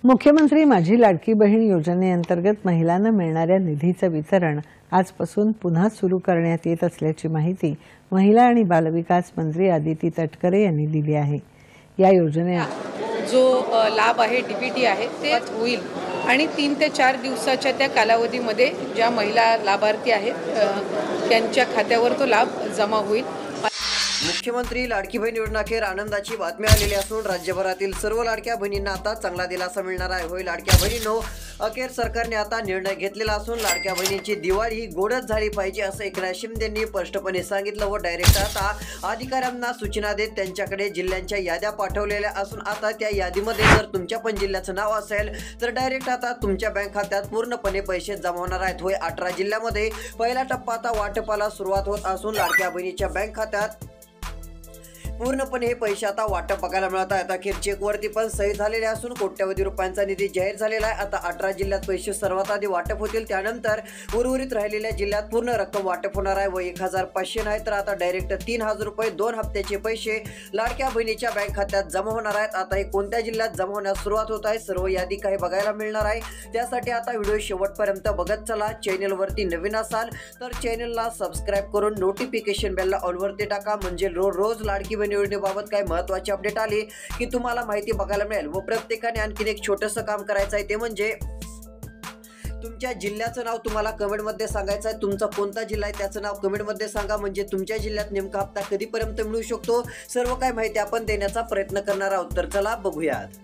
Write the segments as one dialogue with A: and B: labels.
A: मुख्यमंत्री माझी लाडकी बहीण योजनेअंतर्गत महिलांना मिळणाऱ्या निधीचं वितरण आजपासून पुन्हा सुरू करण्यात येत असल्याची माहिती महिला आणि बालविकास मंत्री आदिती तटकरे यांनी दिली आहे। या योजनेत
B: जो लाभ आहे डीबीटी आहे ते होईल आणि 3 ते 4 दिवसाच्या त्या कालावधीमध्ये ज्या महिला लाभार्थी आहेत त्यांच्या खात्यावर तो लाभ जमा होईल।
C: मुख्यमंत्री लाडकी बहीण योजनेअखेर आनंदाची बातमी आलेली असून राज्यभरातील सर्व लाडक्या बहिणींना आता चांगला दिलासा मिळणार आहे। होय लाडक्या बहिणींनो, अखेर सरकारने आता निर्णय घेतलेला असून लाडक्या बहिणींची दिवाळी ही गोडच झाली पाहिजे असं एकनाथ शिंदेंनी स्पष्टपपणे सांगितलं व डायरेक्ट आता अधिकाऱ्यांना सूचना देत त्यांच्याकडे जिल्ह्यांच्या याद्या पाठवलेल्या असून आता त्या यादीमध्ये जर तुमच्या पण जिल्ह्याचं नाव असेल तर डायरेक्ट आता तुमच्या बँक खात्यात पूर्णपणे पैसे जमा होणार आहेत। होय 18 जिल्ह्यामध्ये पहिला टप्पा आता वाटपाला सुरुवात होत असून लाडक्या बहिणीच्या बँक खात्यात पूर्णपणे हे पैसे आता वाटप बघायला मिळत आहेत। अखेर चेकवरती पण सही झालेली असून कोट्यवधी रुपयांचा निधी जाहीर झालेला आहे। आता 18 जिल्ह्यात पैसे सर्वात आधी वाटप होतील, त्यानंतर उर्वरित राहिलेल्या जिल्ह्यात पूर्ण रक्कम वाटप होणार आहे व 1500 नाही तर आता डायरेक्ट 3000 रुपये 2 हप्त्याचे पैसे लाडक्या बहिणीच्या बँक खात्यात जमा होणार आहेत। आता हे कोणत्या जिल्ह्यात जमा होण्यास सुरुवात होत आहे सर्व यादी काही बघायला मिळणार आहे। त्यासाठी आता व्हिडिओ शेवटपर्यंत बघत चला। चॅनलवरती नवीन असाल तर चॅनलला सबस्क्राइब करून नोटिफिकेशन बेलला ऑलवरती टाका, म्हणजे रोज लाडकी योजनेबाबत काय महत्त्वाची अपडेट आली की तुम्हाला माहिती बघायला मिळेल। व प्रत्येकाने आणखीन एक छोटंसं काम करायचं आहे ते म्हणजे तुमच्या जिल्ह्याचं नाव तुम्हाला कमेंटमध्ये सांगायचं आहे। तुमचा कोणता जिल्हा आहे त्याचं नाव कमेंटमध्ये सांगा, म्हणजे तुमच्या जिल्ह्यात नेमका हप्ता कधीपर्यंत मिळू शकतो सर्व काही माहिती आपण देण्याचा प्रयत्न करणार आहोत। तर चला बघूयात।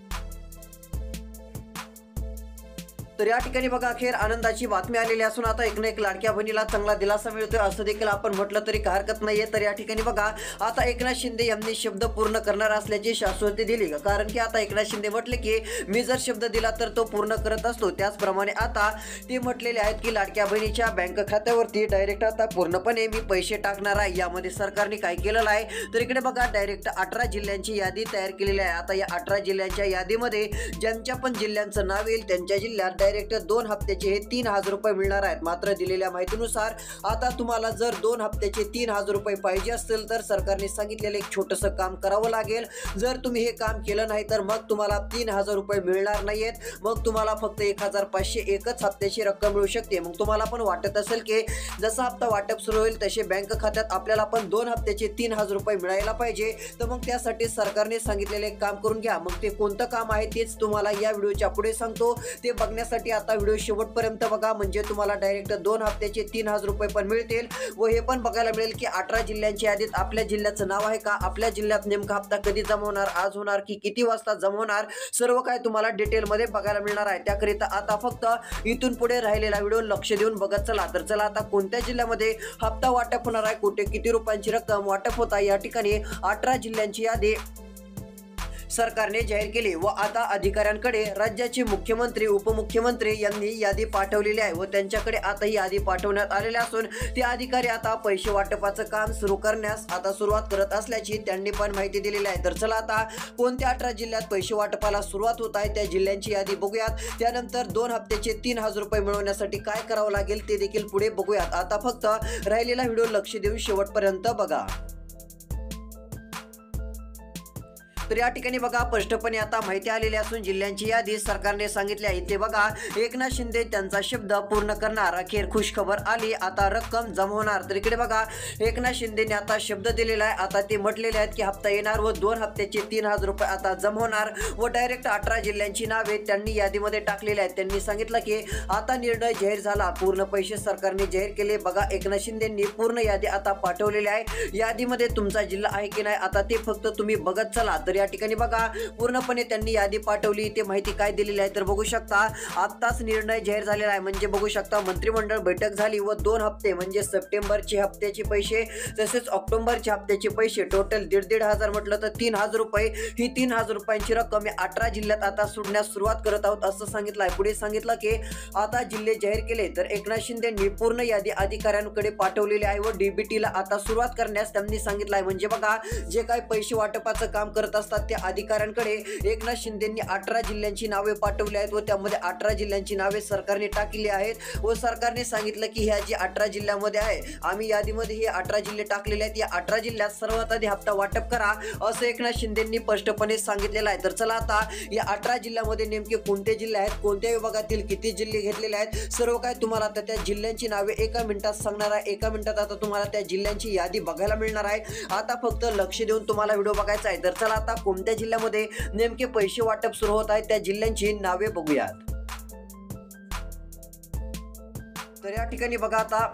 C: तर या ठिकाणी बघा अखेर आनंदाची बातमी आलेली असून आता एक लाडक्या बहिणीला चांगला दिलासा मिळतोय असं देखील आपण म्हटलं तरी काही हरकत नाहीये। तर या ठिकाणी बघा आता एकनाथ शिंदे यांनी शब्द पूर्ण करणार असल्याची शाश्वती दिली, कारण की आता एकनाथ शिंदे म्हटले की मी जर शब्द दिला तर तो पूर्ण करत असतो। त्याचप्रमाणे आता ते म्हटलेले आहेत की लाडक्या बहिणीच्या बँक खात्यावरती डायरेक्ट आता पूर्णपणे मी पैसे टाकणार आहे। यामध्ये सरकारने काय केलेलं आहे तर इकडे बघा डायरेक्ट 18 जिल्ह्यांची यादी तयार केलेली आहे। आता या 18 जिल्ह्यांच्या यादीमध्ये ज्यांच्या पण जिल्ह्यांचं नाव येईल त्यांच्या जिल्ह्यात डायरेक्ट 2 हप्त्याचे हे 3000 रुपये मिळणार आहेत। मात्र दिलेल्या माहितीनुसार आता तुम्हाला जर 2 हप्त्याचे 3000 रुपये पाहिजे असतील तर सरकारने सांगितलेलं एक छोटंसं काम करावं लागेल। जर तुम्ही हे काम केलं नाही तर मग तुम्हाला 3000 रुपये मिळणार नाहीयेत, मग तुम्हाला फक्त 1500 एकच हप्त्याची रक्कम मिळू शकते। मग तुम्हाला पण वाटत असेल की जसा हप्ता वाटप सुरू होईल तसे बँक खात्यात आपल्याला पण 2 हप्त्याचे 3000 रुपये मिळायला पाहिजे, तर मग त्यासाठी सरकारने सांगितलेले एक काम करून घ्या। मग ते कोणतं काम आहे तेच तुम्हाला या व्हिडिओच्या पुढे सांगतो। ते बघण्यासाठी आता व्हिडिओ शेवटपर्यंत बघा, म्हणजे तुम्हाला डायरेक्ट 2 हप्त्याचे 3000 रुपये पण मिळतील व हे पण बघायला मिळेल की 18 जिल्ह्यांच्या यादीत आपल्या जिल्ह्याचं नाव आहे का, आपल्या जिल्ह्यात नेमका हप्ता कधी जमा होणार, आज होणार की किती वाजता जमा होणार, सर्व काय तुम्हाला डिटेलमध्ये बघायला मिळणार आहे। त्याकरिता आता फक्त इथून पुढे राहिलेला व्हिडिओ लक्ष देऊन बघत चला। तर चला आता कोणत्या जिल्ह्यामध्ये हप्ता वाटप होणार आहे, कुठे किती रुपयांची रक्कम वाटप होत आहे, या ठिकाणी 18 जिल्ह्यांची यादी सरकारने जाहीर केली व आता अधिकाऱ्यांकडे राज्याचे मुख्यमंत्री उपमुख्यमंत्री यांनी यादी पाठवलेली आहे व त्यांच्याकडे आता ही यादी पाठवण्यात आलेली असून ते अधिकारी आता पैसे वाटपाचं काम सुरू करण्यास आता सुरुवात करत असल्याची त्यांनी पण माहिती दिलेली आहे। तर चला आता कोणत्या 18 जिल्ह्यात पैसे वाटपाला सुरुवात होत आहे त्या जिल्ह्यांची यादी बघूयात। त्यानंतर 2 हप्त्याचे 3000 रुपये मिळवण्यासाठी काय करावं लागेल ते देखील पुढे बघूयात। आता फक्त राहिलेला व्हिडिओ लक्ष देऊन शेवटपर्यंत बघा। तर या ठिकाणी बघा स्पष्टपणे आता माहिती आलेली असून जिल्ह्यांची यादी सरकारने सांगितली आहे। ते बघा एकनाथ शिंदे त्यांचा शब्द पूर्ण करणार, अखेर खुश खबर आली, आता रक्कम जमा होणार। तर इकडे बघा एकनाथ शिंदेने आता शब्द दिलेला आहे, आता ते म्हटलेले आहेत की हप्ता येणार व 2 हप्त्याचे 3000 रुपये आता जमा होणार व डायरेक्ट 18 जिल्ह्यांची नावे त्यांनी यादीमध्ये टाकलेली आहेत। त्यांनी सांगितलं की आता निर्णय जाहीर झाला, पूर्ण पैसे सरकारने जाहीर केले। बघा एकनाथ शिंदेंनी पूर्ण यादी आता पाठवलेली आहे, यादीमध्ये तुमचा जिल्हा आहे की नाही आता ते फक्त तुम्ही बघत चला। तर या ठिकाणी बघा पूर्णपणे त्यांनी यादी पाठवली, ते माहिती काय दिलेली आहे तर बघू शकता आताच निर्णय जाहीर झालेला आहे, म्हणजे बघू शकता मंत्रिमंडळ बैठक झाली व 2 हप्ते म्हणजे सप्टेंबरचे हप्त्याचे पैसे तसेच ऑक्टोबरच्या हप्त्याचे पैसे टोटल 1,500 म्हटलं तर 3000 रुपये ही 3000 रुपयांची रक्कम 18 जिल्ह्यात आता सोडण्यास सुरुवात करत आहोत असं सांगितलं आहे। पुढे सांगितलं की आता जिल्हे जाहीर केले तर एकनाथ शिंदेंनी पूर्ण यादी अधिकाऱ्यांकडे पाठवलेली आहे व डीबीटीला आता सुरुवात करण्यास त्यांनी सांगितलं आहे। म्हणजे बघा जे काही पैसे वाटपाचं काम करत असतात असतात त्या अधिकाऱ्यांकडे एकनाथ शिंदेंनी 18 जिल्ह्यांची नावे पाठवली आहेत व त्यामध्ये 18 जिल्ह्यांची नावे सरकारने टाकली आहेत व सरकारने सांगितलं की ह्या जी 18 जिल्ह्यामध्ये आहे आम्ही यादीमध्ये हे 18 जिल्हे टाकलेले आहेत, या 18 जिल्ह्यात सर्वात आधी हप्ता वाटप करा असं एकनाथ शिंदेंनी स्पष्टपणे सांगितलेलं आहे. तर चला आता या 18 जिल्ह्यामध्ये नेमके कोणते जिल्हे आहेत, कोणत्या विभागातील किती जिल्हे घेतलेले आहेत, सर्व काय तुम्हाला आता त्या जिल्ह्यांची नावे एका मिनिटात सांगणार आहे. एका मिनिटात आता तुम्हाला त्या जिल्ह्यांची यादी बघायला मिळणार आहे. आता फक्त लक्ष देऊन तुम्हाला व्हिडिओ बघायचा आहे. तर चला आता कोणत्या जिल्ह्यामध्ये नेमके पैसे वाटप सुरू होत आहे त्या जिल्ह्यांची नावे बघूयात. तर या ठिकाणी बघा आता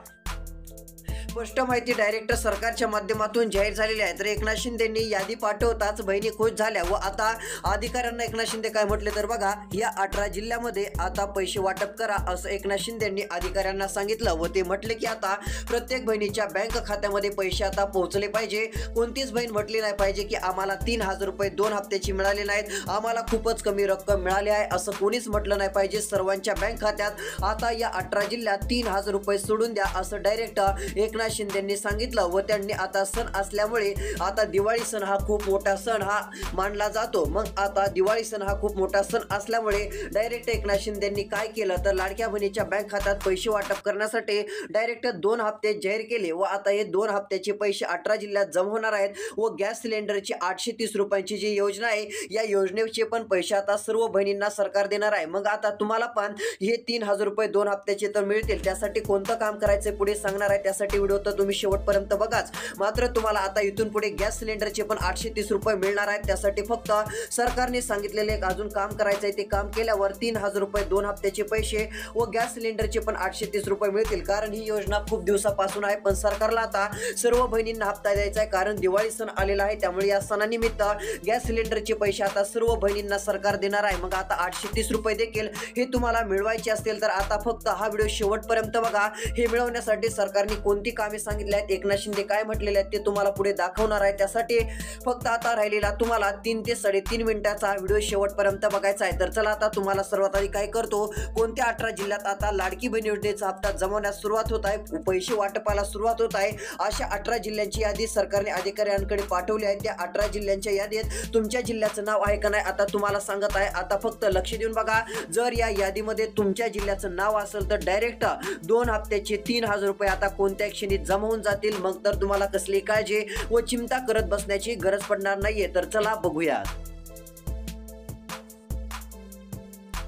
C: स्पष्ट माहिती डायरेक्ट सरकारच्या माध्यमातून जाहीर झालेली आहे. तर एकनाथ शिंदेंनी यादी पाठवताच बहिणी खुश झाल्या व आता अधिकाऱ्यांना एकनाथ शिंदे काय म्हटले तर बघा या 18 जिल्ह्यामध्ये आता पैसे वाटप करा असं एकनाथ शिंदेंनी अधिकाऱ्यांना सांगितलं व ते म्हटले की आता प्रत्येक बहिणीच्या बँक खात्यामध्ये पैसे आता पोहोचले पाहिजे. कोणतीच बहीण म्हटली नाही पाहिजे की आम्हाला 3,000 रुपये 2 हप्त्याची मिळाले नाहीत, आम्हाला खूपच कमी रक्कम मिळाली आहे असं कोणीच म्हटलं नाही पाहिजे. सर्वांच्या बँक खात्यात आता या 18 जिल्ह्यात 3,000 रुपये सोडून द्या असं डायरेक्ट एकनाथ शिंदेंनी सांगितलं व त्यांनी आता सण असल्यामुळे आता दिवाळी सण हा खूप मोठा सण हा मानला जातो. मग आता दिवाळी सण हा खूप मोठा सण असल्यामुळे डायरेक्ट एकनाथ शिंदेंनी काय केलं तर लाडक्या बहिणीच्या बँक खात्यात पैसे वाटप करण्यासाठी डायरेक्ट 2 हप्ते जाहीर केले व आता हे 2 हप्त्याचे पैसे 18 जिल्ह्यात जमा होणार आहेत व गॅस सिलेंडरची 830 रुपयांची जी योजना आहे या योजनेचे पण पैसे आता सर्व बहिणींना सरकार देणार आहे. मग आता तुम्हाला पण हे 3,000 रुपये 2 हप्त्याचे तर मिळतील. त्यासाठी कोणतं काम करायचं पुढे सांगणार आहे, त्यासाठी व्हिडिओ तर तुम्ही शेवटपर्यंत बघाच. मात्र तुम्हाला आता इथून पुढे गॅस सिलेंडरचे पण 830 रुपये मिळणार आहेत. त्यासाठी फक्त सरकारने सांगितलेले एक अजून काम करायचं आहे. ते काम केल्यावर 3,000 रुपये 2 हप्त्याचे पैसे व गॅस सिलेंडरचे पण 830 रुपये मिळतील. कारण ही योजना खूप दिवसापासून आहे पण सरकारला आता सर्व बहिणींना हप्ता द्यायचा आहे. कारण दिवाळी सण आलेला आहे त्यामुळे या सणानिमित्त गॅस सिलेंडरचे पैसे आता सर्व बहिणींना सरकार देणार आहे. मग आता 830 रुपये देखील हे तुम्हाला मिळवायचे असतील तर आता फक्त हा व्हिडिओ शेवटपर्यंत बघा. हे मिळवण्यासाठी सरकारने कोणती कामे सांगितले आहेत, एकनाथ शिंदे काय म्हटलेले आहेत ते तुम्हाला पुढे दाखवणार आहे. त्यासाठी फक्त आता राहिलेला तुम्हाला 3 ते 3.5 मिनिटाचा व्हिडिओ शेवटपर्यंत बघायचा आहे. तर चला आता तुम्हाला सर्वात आधी काय करतो, कोणत्या 18 जिल्ह्यात आता लाडकी बहीण योजनेचा हप्ता जमवण्यास सुरुवात होत आहे, पैसे वाटपाला सुरुवात होत आहे, अशा 18 जिल्ह्यांची यादी सरकारने अधिकाऱ्यांकडे पाठवली आहे. त्या 18 जिल्ह्यांच्या यादीत तुमच्या जिल्ह्याचं नाव आहे का नाही आता तुम्हाला सांगत आहे. आता फक्त लक्ष देऊन बघा. जर या यादीमध्ये तुमच्या जिल्ह्याचं नाव असेल तर डायरेक्ट 2 हप्त्याचे 3,000 रुपये आता कोणत्या क्षणी जमा होऊन जातील. मग तर तुम्हाला कसली काळजी व चिंता करत बसण्याची गरज पडणार नाहीये. तर चला बघूया.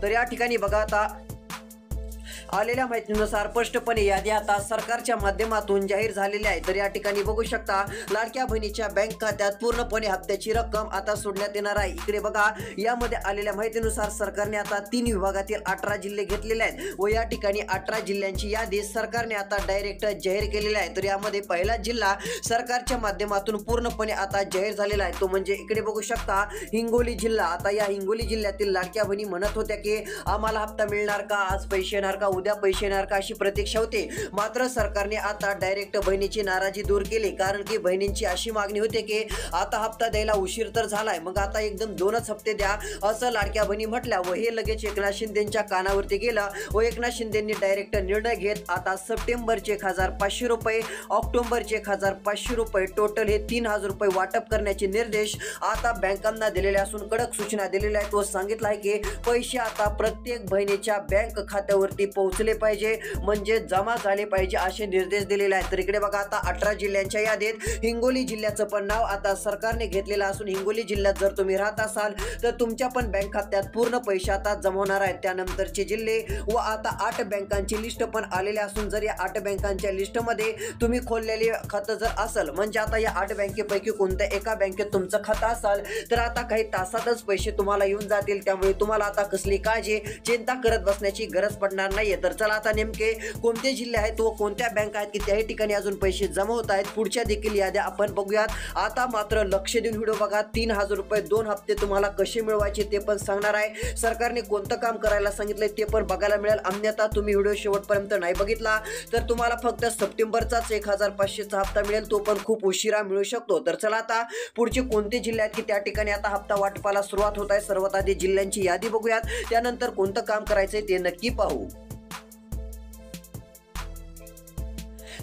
C: तर या ठिकाणी बघा आता आलेल्या माहितीनुसार स्पष्टपणे यादी आता सरकारच्या माध्यमातून जाहीर झालेली आहे. तर या ठिकाणी बघू शकता लाडक्या बहिणीच्या बँक खात्यात पूर्णपणे हप्त्याची रक्कम आता सोडण्यात येणार आहे. इकडे बघा यामध्ये आलेल्या माहितीनुसार सरकारने आता 3 विभागातील 18 जिल्हे घेतलेले आहेत व या ठिकाणी 18 जिल्ह्यांची यादी सरकारने आता डायरेक्ट जाहीर केलेली आहे. तर यामध्ये पहिला जिल्हा सरकारच्या माध्यमातून पूर्णपणे आता जाहीर झालेला आहे तो म्हणजे इकडे बघू शकता हिंगोली जिल्हा. आता या हिंगोली जिल्ह्यातील लाडक्या बहिणी म्हणत होत्या की आम्हाला हप्ता मिळणार का, आज पैसे येणार का, उद्या पैसे येणार का अशी प्रतीक्षा होती. मात्र सरकारने आता डायरेक्ट बहिणीची नाराजी दूर केली. कारण की बहिणींची अशी मागणी होती की आता हप्ता द्यायला उशीर तर झालाय, मग आता एकदम 2च हप्ते द्या असं लाडक्या बहिणी म्हटल्या व हे लगेच एकनाथ शिंदेंच्या कानावरती गेलं व एकनाथ शिंदेंनी डायरेक्ट निर्णय घेत आता सप्टेंबरचे 1,500 रुपये, ऑक्टोबरचे 1,500 रुपये टोटल हे 3,000 रुपये वाटप करण्याचे निर्देश आता बँकांना दिलेले असून कडक सूचना दिलेल्या आहेत व सांगितलं आहे की पैसे आता प्रत्येक बहिणीच्या बँक खात्यावरती पोहोचले पाहिजे म्हणजे जमा झाले पाहिजे असे निर्देश दिलेले आहेत. तर इकडे बघा आता 18 जिल्ह्यांच्या यादीत हिंगोली जिल्ह्याचं पण नाव आता सरकारने घेतलेलं असून हिंगोली जिल्ह्यात जर तुम्ही राहत असाल तर तुमच्या पण बँक खात्यात पूर्ण पैसे आता जमवणार आहेत. त्यानंतरचे जिल्हे व आता 8 बँकांची लिस्ट पण आलेली असून जर या 8 बँकांच्या लिस्टमध्ये तुम्ही खोललेले खातं जर असेल म्हणजे आता या 8 बँकेपैकी कोणत्या एका बँकेत तुमचं खातं असेल तर आता काही तासातच पैसे तुम्हाला येऊन जातील. त्यामुळे तुम्हाला आता कसली काळजी चिंता करत बसण्याची गरज पडणार नाहीये. तर चला आता नेमके कोणते जिल्हे आहेत व कोणत्या बँक आहेत की त्याही ठिकाणी अजून पैसे जमा होत आहेत पुढच्या देखील याद्या आपण बघूयात. आता मात्र लक्ष देऊन व्हिडिओ बघा. 3,000 रुपये 2 हप्ते तुम्हाला कसे मिळवायचे ते पण सांगणार आहे. सरकारने कोणतं काम करायला सांगितलंय ते पण बघायला मिळेल. अन्यथा तुम्ही व्हिडिओ शेवटपर्यंत नाही बघितला तर तुम्हाला फक्त सप्टेंबरचाच 1,500चा हप्ता मिळेल, तो पण खूप उशिरा मिळू शकतो. तर चला आता पुढचे कोणते जिल्हे आहेत की त्या ठिकाणी आता हप्ता वाटपाला सुरुवात होत आहे. सर्वात आधी जिल्ह्यांची यादी बघूयात, त्यानंतर कोणतं काम करायचंय ते नक्की पाहू.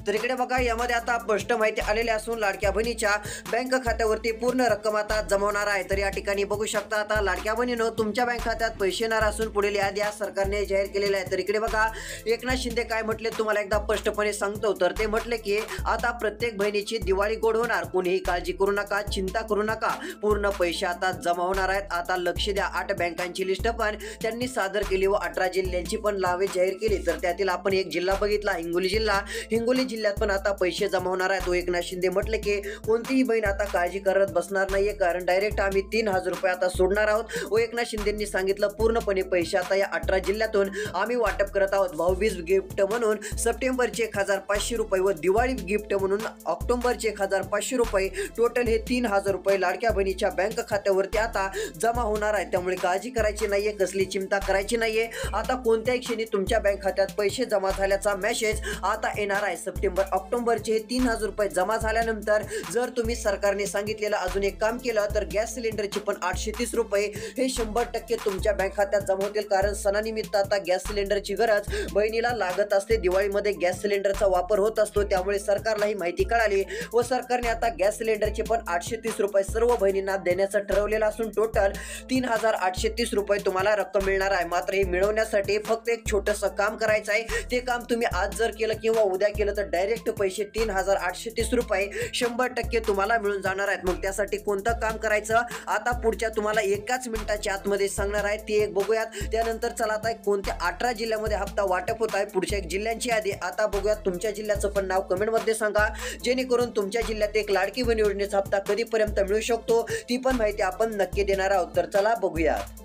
C: तर इकडे बघा यामध्ये आता स्पष्ट माहिती आलेली असून लाडक्या बहिणीच्या बँक खात्यावरती पूर्ण रक्कम आता जमवणार आहे। तर या ठिकाणी बघू शकता आता लाडक्या बहिणीनं तुमच्या बँक खात्यात पैसे येणार असून पुढील यादी आज सरकारने जाहीर केलेली आहे। तर इकडे बघा एकनाथ शिंदे काय म्हटले तुम्हाला एकदा स्पष्टपणे सांगतो। तर ते म्हटले की आता प्रत्येक बहिणीची दिवाळी गोड होणार, कोणीही काळजी करू नका, चिंता करू नका, पूर्ण पैसे आता जमा होणार आहेत। आता लक्ष द्या, 8 बँकांची लिस्ट पण त्यांनी सादर केली व 18 जिल्ह्यांची पण नावे जाहीर केली। तर त्यातील आपण एक जिल्हा बघितला, हिंगोली जिल्हा। हिंगोली जिल्ह्यात पण आता पैसे जमा होणार आहेत। एकनाथ शिंदे म्हटले की कोणतीही बहीण आता काळजी करत बसणार नाहीये, कारण डायरेक्ट आम्ही 3000 रुपये आता सोडणार आहोत। व एकनाथ शिंदेंनी सांगितलं पूर्णपणे पैसे आता या 18 जिल्ह्यातून आम्ही वाटप करत आहोत। भाऊबीज गिफ्ट म्हणून सप्टेंबरचे 1500 रुपये व दिवाळी गिफ्ट म्हणून ऑक्टोबरचे 1500 रुपये, टोटल हे 3000 रुपये लाडक्या बहिणीच्या बँक खात्यावरती आता जमा होणार आहे। त्यामुळे काळजी करायची नाहीये, कसली चिंता करायची नाहीये। आता कोणत्याही क्षणी तुमच्या बँक खात्यात पैसे जमा झाल्याचा मेसेज आता येणार आहे। सप्टेंबर ऑक्टोबरचे 3000 रुपये जमा झाल्यानंतर जर तुम्ही सरकारने सांगितलेलं अजून एक काम केलं तर गॅस सिलेंडरचे पण 830 रुपये हे 100% तुमच्या बँक खात्यात जमा होतील। कारण सणानिमित्त आता गॅस सिलेंडरची गरज बहिणीला लागत असते, दिवाळीमध्ये गॅस सिलेंडरचा वापर होत असतो। त्यामुळे सरकारला ही माहिती कळाली व सरकारने आता गॅस सिलेंडरचे पण 830 रुपये सर्व बहिणींना देण्याचं ठरवलेलं असून टोटल 3830 रुपये तुम्हाला रक्कम मिळणार आहे। मात्र हे मिळवण्यासाठी फक्त एक छोटंसं काम करायचं आहे। ते काम तुम्ही आज जर केलं किंवा उद्या केलं तर डायरेक्ट पैसे 3830 रुपये 100% तुम्हाला मिळून जाणार आहेत। मग त्यासाठी कोणतं काम करायचं आता पुढच्या तुम्हाला एकाच मिनिटाच्या आतमध्ये सांगणार आहे, ते एक बघूयात। त्यानंतर चला आता कोणत्या 18 जिल्ह्यामध्ये हप्ता वाटप होत आहे पुढच्या एक जिल्ह्यांची यादी आता बघूयात। तुमच्या जिल्ह्याचं पण नाव कमेंट मध्ये सांगा, जेणेकरून तुमच्या जिल्ह्यात एक लाडकी बहीण योजनेचा हप्ता कधीपर्यंत मिळू शकतो ती पण माहिती आपण नक्की देणार आहोत। तर चला बघूयात।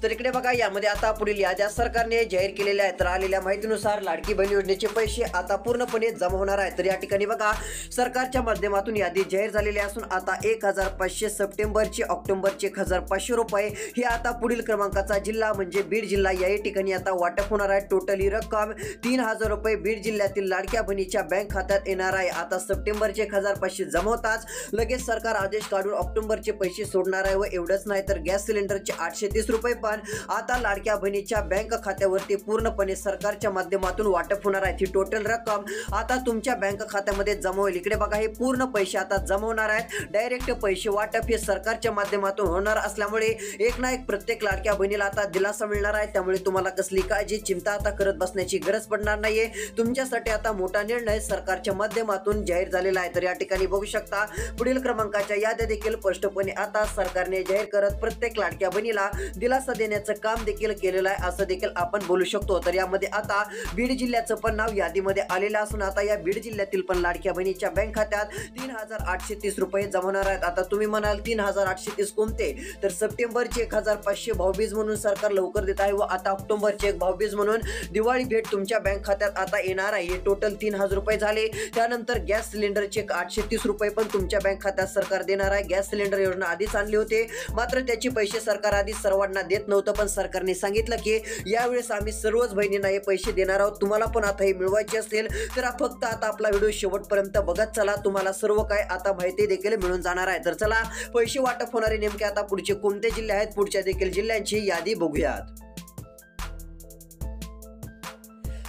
C: तर इकडे बघा यामध्ये आता पुढील याद्या सरकारने जाहीर केलेल्या आहेत। तर आलेल्या माहितीनुसार लाडकी बहीण योजनेचे पैसे आता पूर्णपणे जमा होणार आहेत। तर या ठिकाणी बघा सरकारच्या माध्यमातून यादी जाहीर झालेली असून आता 1500 सप्टेंबरचे, ऑक्टोबरचे 1500 रुपये हे आता पुढील क्रमांकाचा जिल्हा म्हणजे बीड जिल्हा या ठिकाणी आता वाटप होणार आहे। टोटल ही रक्कम 3000 रुपये बीड जिल्ह्यातील लाडक्या बहिणीच्या बँक खात्यात येणार आहे। आता सप्टेंबरचे 1500 जमा होताच लगेच सरकार आदेश काढून ऑक्टोबरचे पैसे सोडणार आहे। व एवढंच नाही तर गॅस सिलेंडरचे 830 रुपये पण आता लाडक्या बहिणीच्या बँक खात्यावरती पूर्णपणे सरकारच्या माध्यमातून वाटप होणार आहे। ही टोटल रक्कम आता तुमच्या बँक खात्यामध्ये जमा होईल। इकडे बघा हे पूर्ण पैसे आता जमा होणार आहेत। डायरेक्ट पैसे वाटप हे सरकारच्या माध्यमातून होणार असल्यामुळे एक ना एक प्रत्येक लाडक्या बहिणीला आता दिलासा मिळणार आहे। त्यामुळे तुम्हाला कसली काळजी चिंता आता करत बसण्याची गरज पडणार नाहीये। तुमच्यासाठी आता मोठा निर्णय सरकारच्या माध्यमातून जाहीर झालेला आहे। तर या ठिकाणी बघू शकता पुढील क्रमांकाच्या याद्या देखील स्पष्टपणे आता सरकारने जाहीर करत प्रत्येक लाडक्या बहिणीला दिलासा देण्याचं काम देखील केलेलं आहे असं देखील आपण बोलू शकतो। तर यामध्ये आता बीड जिल्ह्याचं पण नाव यादीमध्ये आलेलं असून आता या बीड जिल्ह्यातील पण लाडक्या बहिणीच्या बँक खात्यात 3830 रुपये जमा होणार आहेत। आता तुम्ही म्हणाल 3830 कोणते, तर सप्टेंबरचे 1500 भाऊबीज म्हणून सरकार लवकर देत आहे व आता ऑक्टोबरचे एक भाऊबीज म्हणून दिवाळी भेट तुमच्या बँक खात्यात आता येणार आहे। हे टोटल 3000 रुपये झाले। त्यानंतर गॅस सिलेंडरचे 830 रुपये पण तुमच्या बँक खात्यात सरकार देणार आहे। गॅस सिलेंडर योजना आधीच आणली होती, मात्र त्याचे पैसे सरकार आधी सर्वांना देत नव्हतं, पण सरकारने सांगितलं की यावेळेस आम्ही सर्वच बहिणींना हे पैसे देणार आहोत। तुम्हाला पण आता हे मिळवायचे असेल तर फक्त आता आपला व्हिडिओ शेवटपर्यंत बघत चला, तुम्हाला सर्व काय आता माहिती देखील मिळून जाणार आहे। तर चला पैसे वाटप होणारे नेमके आता पुढचे कोणते जिल्हे आहेत पुढच्या देखील जिल्ह्यांची यादी बघूयात।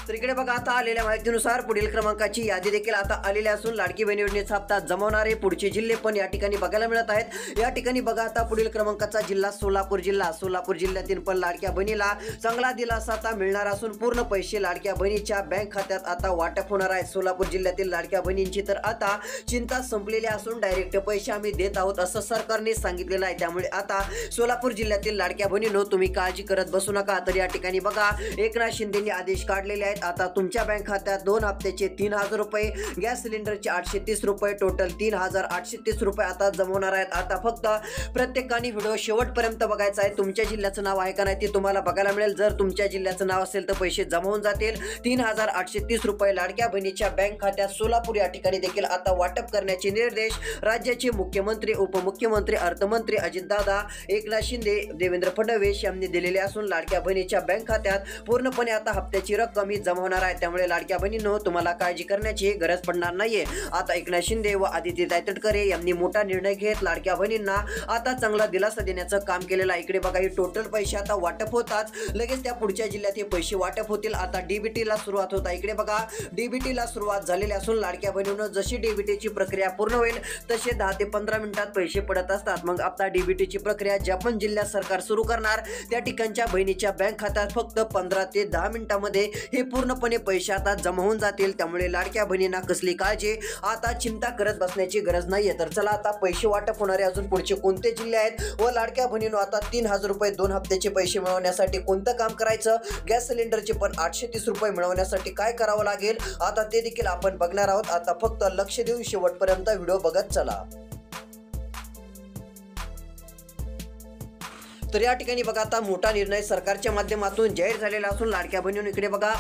C: तर इकडे बघा आता आलेल्या माहितीनुसार पुढील क्रमांकाची यादी देखील आता आलेली असून लाडकी बहीण योजनेचा हप्ता जमवणारे पुढचे जिल्हे पण या ठिकाणी बघायला मिळत आहेत। या ठिकाणी बघा आता पुढील क्रमांकाचा जिल्हा सोलापूर जिल्हा। सोलापूर जिल्ह्यातील पण लाडक्या बहिणीला चांगला दिलासा आता मिळणार असून पूर्ण पैसे लाडक्या बहिणीच्या बँक खात्यात आता वाटप होणार आहे। सोलापूर जिल्ह्यातील लाडक्या बहिणींची तर आता चिंता संपलेली असून डायरेक्ट पैसे आम्ही देत आहोत असं सरकारने सांगितलेलं आहे। त्यामुळे आता सोलापूर जिल्ह्यातील लाडक्या बहिणींनो तुम्ही काळजी करत बसू नका। तर या ठिकाणी बघा एकनाथ शिंदेंनी आदेश काढलेले आहेत। आता तुमच्या बँक खात्यात 2 हप्त्याचे 3000 रुपये, गॅस सिलेंडरचे 830 रुपये, टोटल 3830 रुपये आता जमवणार आहेत। आता फक्त प्रत्येकाने व्हिडिओ शेवटपर्यंत बघायचा आहे। तुमच्या जिल्ह्याचं नाव आहे का नाही ते तुम्हाला बघायला मिळेल। जर तुमच्या जिल्ह्याचं नाव असेल तर पैसे जमा होऊन जातील। 3830 रुपये लाडक्या बहिणीच्या बँक खात्यात सोलापूर या ठिकाणी देखील आता वाटप करण्याचे निर्देश राज्याचे मुख्यमंत्री, उपमुख्यमंत्री, अर्थमंत्री अजितदादा, एकनाथ शिंदे, देवेंद्र फडणवीस यांनी दिलेले असून लाडक्या बहिणीच्या बँक खात्यात पूर्णपणे आता हप्त्याची रक्कम ही जमा होणार आहे, त्यामुळे लाडक्या बहिणींनो तुम्हाला काळजी करण्याची गरज पडणार नाहीये. आता एकनाथ शिंदे व आदित्यताई तटकरे यांनी मोठा निर्णय घेत लाडक्या बहिणींना आता चांगला दिलासा देण्याचं काम केलेलं आहे. इकडे बघा, हे टोटल पैसे आता वाटप होतात, लगेच त्या पुढच्या जिल्ह्यात हे पैसे वाटप होतील. आता डीबीटी ला सुरुवात होत आहे. इकडे बघा, डीबीटी ला सुरुवात झालेली असून लाडक्या बहिणींनो जशी डीबीटीची प्रक्रिया पूर्ण होईल तसे 10 ते 15 मिनिटात पैसे पडत असतात. मग आता डीबीटीची प्रक्रिया ज्या पण जिल्ह्यात सरकार सुरू करणार त्या ठिकाणच्या बहिणीच्या बँक खात्यात फक्त 15 ते 10 मिनिटांमध्ये हे पूर्णपणे पैसे आता जमा होऊन जातील. त्यामुळे लाडक्या बहिणींना कसली काळजी, आता चिंता करत बसण्याची गरज नाहीये. तर चला आता पैसे वाटप होणारे अजून पुढचे कोणते जिल्हे आहेत व लाडक्या बहिणींनो आता 3000 रुपये 2 हप्त्याचे पैसे मिळवण्यासाठी कोणतं काम करायचं, गॅस सिलेंडरचे पण 830 रुपये मिळवण्यासाठी काय करावं लागेल, आता ते देखील आपण बघणार आहोत. आता फक्त लक्ष देऊन शेवटपर्यंत व्हिडिओ बघत चला. तर या ठिकाणी बघा, आता मोठा निर्णय सरकारच्या माध्यमातून जाहीर झालेला असून लाडक्या बहिणींनो इकडे बघा,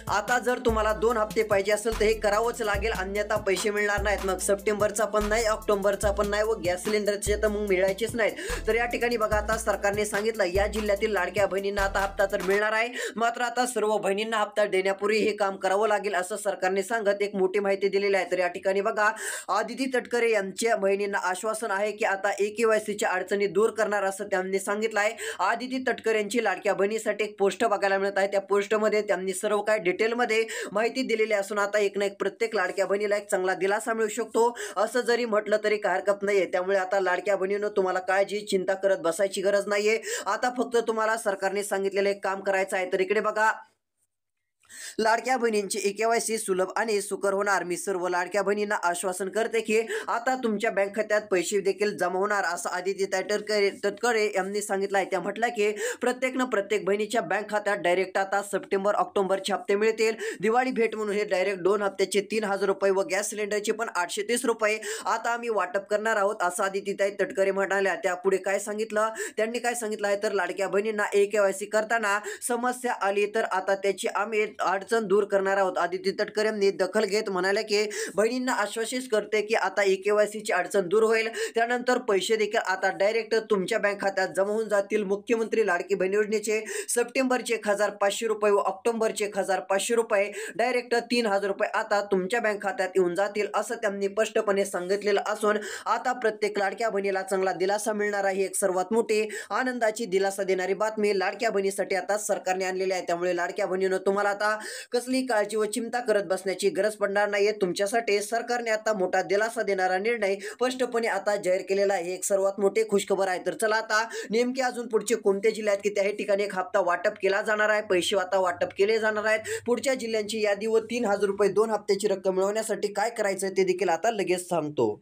C: आता जर तुम्हाला 2 हप्ते पाहिजे असेल तर हे करावंच लागेल, अन्यथा पैसे मिळणार नाहीत. मग सप्टेंबरचा पण नाही, ऑक्टोबरचा पण नाही व गॅस सिलेंडरचे तर मग मिळायचेच नाहीत. तर या ठिकाणी बघा, आता सरकारने सांगितलं या जिल्ह्यातील लाडक्या बहिणींना आता हप्ता तर मिळणार आहे, मात्र आता सर्व बहिणींना हप्ता देण्यापूर्वी हे काम करावं लागेल असं सरकारने सांगत एक मोठी माहिती दिलेली आहे. तर या ठिकाणी बघा, आदिती तटकरे यांच्या बहिणींना आश्वासन आहे की आता AKYCच्या अडचणी दूर करणार असं त्यांनी सांगितलं आहे. आदिती तटकरे यांची लाडक्या बहिणीसाठी एक पोस्ट बघायला मिळत आहे. त्या पोस्टमध्ये त्यांनी सर्व काय डिटेलमध्ये माहिती दिलेली असून आता एक ना एक प्रत्येक लाडक्या बहिणीला एक चांगला दिलासा मिळू शकतो असं जरी म्हटलं तरी काय हरकत नाहीये. त्यामुळे आता लाडक्या बहिणींनो तुम्हाला काळजी चिंता करत बसायची गरज नाहीये. आता फक्त तुम्हाला सरकारने सांगितलेलं एक काम करायचं आहे. तर इकडे बघा, लाडक्या बहिणींची AKYC सुलभ आणि सुकर होणार. मी सर्व लाडक्या बहिणींना आश्वासन करते की आता तुमच्या बँक खात्यात पैसे देखील जमा होणार असं आदिती तटकरे यांनी सांगितलं आहे. त्या म्हटलं की प्रत्येक बहिणीच्या बँक खात्यात डायरेक्ट आता सप्टेंबर ऑक्टोबरचे हप्ते मिळतील. दिवाळी भेट म्हणून हे डायरेक्ट 2 हप्त्याचे 3000 रुपये व गॅस सिलेंडरचे पण 830 रुपये आता आम्ही वाटप करणार आहोत असं आदितीताई तटकरे म्हणाल्या. त्यापुढे काय सांगितलं, त्यांनी काय सांगितलं आहे, तर लाडक्या बहिणींना AKYC करताना समस्या आली तर आता त्याची आम्ही अडचण दूर करणार आहोत. आदिती तटकरे यांनी दखल घेत म्हणाले की बहिणींना आश्वासित करते की आता AKYCची अडचण दूर होईल, त्यानंतर पैसे देखील आता डायरेक्ट तुमच्या बँक खात्यात जमा होऊन जातील. मुख्यमंत्री लाडकी बहीण योजनेचे सप्टेंबरचे 1500 रुपये व ऑक्टोबरचे 1500 रुपये डायरेक्ट 3000 रुपये आता तुमच्या बँक खात्यात येऊन जातील असं त्यांनी स्पष्टपणे सांगितलेलं असून आता प्रत्येक लाडक्या बहिणीला चांगला दिलासा मिळणार आहे. एक सर्वात मोठी आनंदाची दिलासा देणारी बातमी लाडक्या बहिणीसाठी आता सरकारने आणलेली आहे. त्यामुळे लाडक्या बहिणीनं तुम्हाला आता कसली काळजी व चिंता करत बसण्याची गरज पडणार नाहीये. तुमच्यासाठी सरकारने आता मोठा दिलासा देणारा निर्णय स्पष्टपणे आता जाहीर केलेला आहे. एक सर्वात मोठी खुशखबर आहे. तर चला आता नेमके अजून पुढचे कोणते जिल्हे आहेत की त्या ठिकाणी एक हप्ता वाटप केला जाणार आहे, पैसे आता वाटप केले जाणार आहेत, पुढच्या जिल्ह्यांची यादी व 3000 रुपये 2 हप्त्याची रक्कम मिळवण्यासाठी काय करायचं ते देखील आता लगेच सांगतो.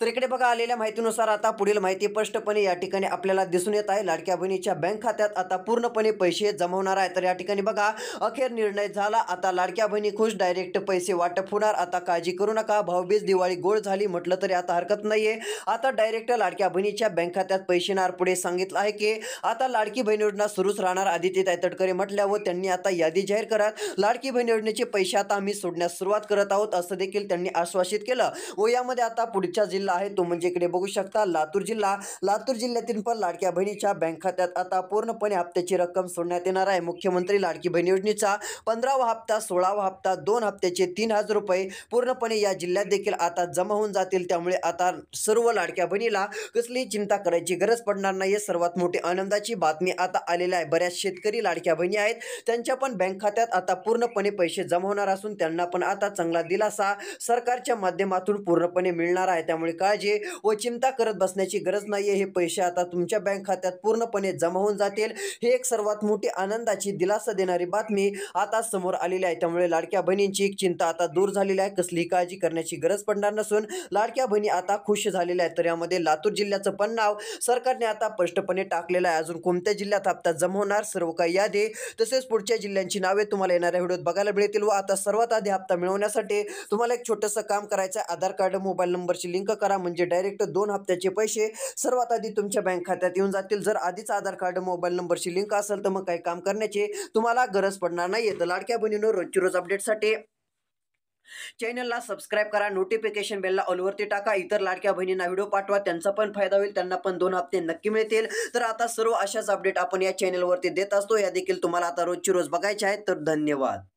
C: तर इकडे बघा, आलेल्या माहितीनुसार आता पुढील माहिती स्पष्टपणे या ठिकाणी आपल्याला दिसून येत आहे. लाडक्या बहिणीच्या बँक खात्यात आता पूर्णपणे पैसे जमा होणार आहे. तर या ठिकाणी बघा, अखेर निर्णय झाला. आता लाडक्या बहिणी खुश, डायरेक्ट पैसे वाटप होणार. आता काळजी करू नका, भाऊबीज दिवाळी गोड झाली म्हटलं तरी आता हरकत नाहीये. आता डायरेक्ट लाडक्या बहिणीच्या बँक खात्यात पैसे येणार. पुढे सांगितलं आहे की आता लाडकी बहीण योजना सुरूच राहणार. आदित्यताई तटकरे म्हटल्यावर त्यांनी आता यादी जाहीर करत लाडकी बहीण योजनेचे पैसे आता आम्ही सोडण्यास सुरुवात करत आहोत असं देखील त्यांनी आश्वासित केलं. व यामध्ये आता पुढच्या जिल्हा आहे तो म्हणजे इकडे बघू शकता लातूर जिल्हा. लातूर जिल्ह्यातील पण लाडक्या बहिणीच्या बँक खात्यात आता पूर्णपणे हप्त्याची रक्कम सोडण्यात येणार आहे. मुख्यमंत्री लाडकी बहीण योजनेचा 15वा हप्ता, 16वा हप्ता, 2 हप्त्याचे 3000 रुपये पूर्णपणे या जिल्ह्यात देखील आता जमा होऊन जातील. त्यामुळे आता सर्व लाडक्या बहिणीला कसली चिंता करायची गरज पडणार नाहीये. सर्वात मोठी आनंदाची बातमी आता आलेली आहे. बऱ्याच शेतकरी लाडक्या बहिणी आहेत, त्यांच्या पण बँक खात्यात आता पूर्णपणे पैसे जमा होणार असून त्यांना पण आता चांगला दिलासा सरकारच्या माध्यमातून पूर्णपणे मिळणार आहे. त्यामुळे काळजी व चिंता करत बसण्याची गरज नाहीये. हे पैसे आता तुमच्या बँक खात्यात पूर्णपणे जमा होऊन जातील. हे एक सर्वात मोठी आनंदाची दिलासा देणारी बातमी आता समोर आलेली आहे. त्यामुळे लाडक्या बहिणींची एक चिंता आता दूर झालेली आहे. कसली काळजी करण्याची गरज पडणार नसून लाडक्या बहिणी आता खुश झालेल्या आहेत. तर यामध्ये लातूर जिल्ह्याचं पण नाव सरकारने आता स्पष्टपणे टाकलेलं आहे. अजून कोणत्या जिल्ह्यात हप्ता जमा होणार सर्व काही यादी तसेच पुढच्या जिल्ह्यांची नावे तुम्हाला येणाऱ्या व्हिडिओत बघायला मिळतील. व आता सर्वात आधी हप्ता मिळवण्यासाठी तुम्हाला एक छोटंसं काम करायचं आहे. आधार कार्ड मोबाईल नंबरची लिंक करा, म्हणजे डायरेक्ट 2 हप्त्याचे पैसे सर्वात आधी तुमच्या बँक खात्यात येऊन जातील. जर आधीच आधार कार्ड मोबाईल नंबरची लिंक असेल तर मग काही काम करण्याची तुम्हाला गरज पडणार नाहीये. तर लाडक्या बहिणींनो, रोजची रोज अपडेटसाठी चॅनलला सबस्क्राईब करा, नोटिफिकेशन बेलला ऑलवरती टाका. इतर लाडक्या बहिणींना व्हिडिओ पाठवा, त्यांचा पण फायदा होईल, त्यांना पण 2 हप्ते नक्की मिळतील. तर आता सर्व अशाच अपडेट आपण या चॅनलवरती देत असतो. या देखील तुम्हाला आता रोजची रोज बघायच्या आहेत. तर धन्यवाद.